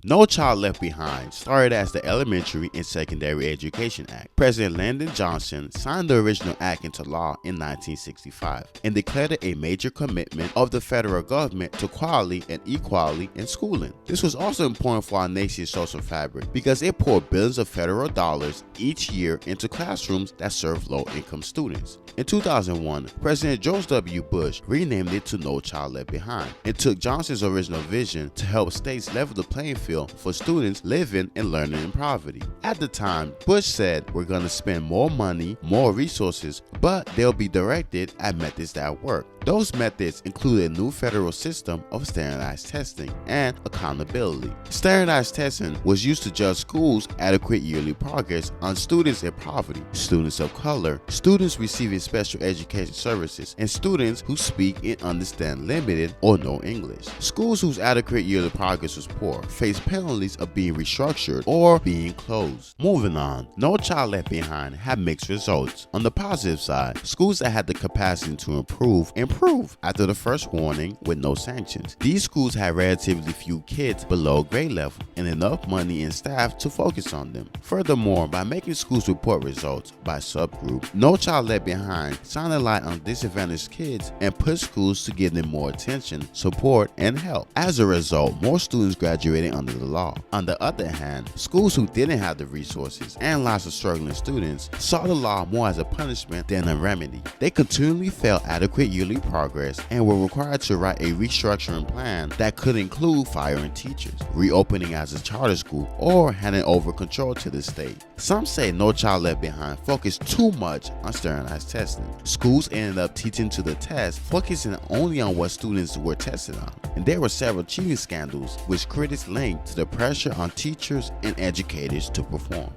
No Child Left Behind started as the Elementary and Secondary Education Act. President Lyndon Johnson signed the original act into law in 1965 and declared it a major commitment of the federal government to quality and equality in schooling. This was also important for our nation's social fabric because it poured billions of federal dollars each year into classrooms that serve low-income students. In 2001, President George W. Bush renamed it to No Child Left Behind and took Johnson's original vision to help states level the playing field for students living and learning in poverty. At the time, Bush said, "We're going to spend more money, more resources, but they'll be directed at methods that work." Those methods included a new federal system of standardized testing and accountability. Standardized testing was used to judge schools' adequate yearly progress on students in poverty, students of color, students receiving special education services, and students who speak and understand limited or no English. Schools whose adequate yearly progress was poor faced penalties of being restructured or being closed. Moving on, No Child Left Behind had mixed results. On the positive side, schools that had the capacity to improved after the first warning with no sanctions. These schools had relatively few kids below grade level and enough money and staff to focus on them. Furthermore, by making schools report results by subgroup, No Child Left Behind shined a light on disadvantaged kids and pushed schools to give them more attention, support, and help. As a result, more students graduated under the law. On the other hand, schools who didn't have the resources and lots of struggling students saw the law more as a punishment than a remedy. They continually failed adequate yearly progress and were required to write a restructuring plan that could include firing teachers, reopening as a charter school, or handing over control to the state. Some say No Child Left Behind focused too much on standardized testing. Schools ended up teaching to the test, focusing only on what students were tested on. And there were several cheating scandals which critics linked to the pressure on teachers and educators to perform.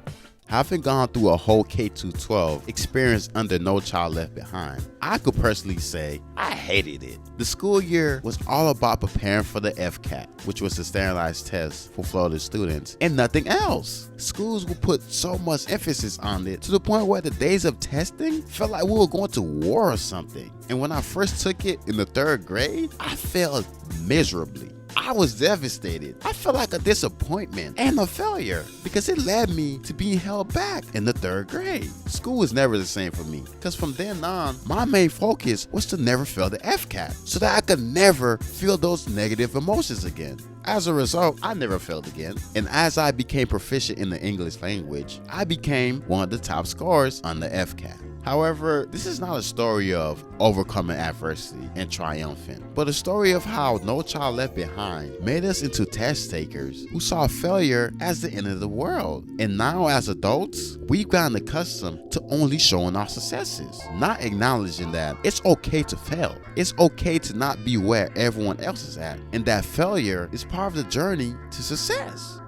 Having gone through a whole K-12 experience under No Child Left Behind, I could personally say I hated it. The school year was all about preparing for the FCAT, which was the standardized test for Florida students, and nothing else. Schools would put so much emphasis on it to the point where the days of testing felt like we were going to war or something. And when I first took it in the 3rd grade, I failed miserably. I was devastated. I felt like a disappointment and a failure because it led me to being held back in the 3rd grade. School was never the same for me because from then on, my main focus was to never fail the FCAT so that I could never feel those negative emotions again. As a result, I never failed again, and as I became proficient in the English language, I became one of the top scorers on the FCAT. However, this is not a story of overcoming adversity and triumphant, but a story of how No Child Left Behind made us into test takers who saw failure as the end of the world. And now as adults, we've gotten accustomed to only showing our successes, not acknowledging that it's okay to fail. It's okay to not be where everyone else is at, and that failure is part of the journey to success.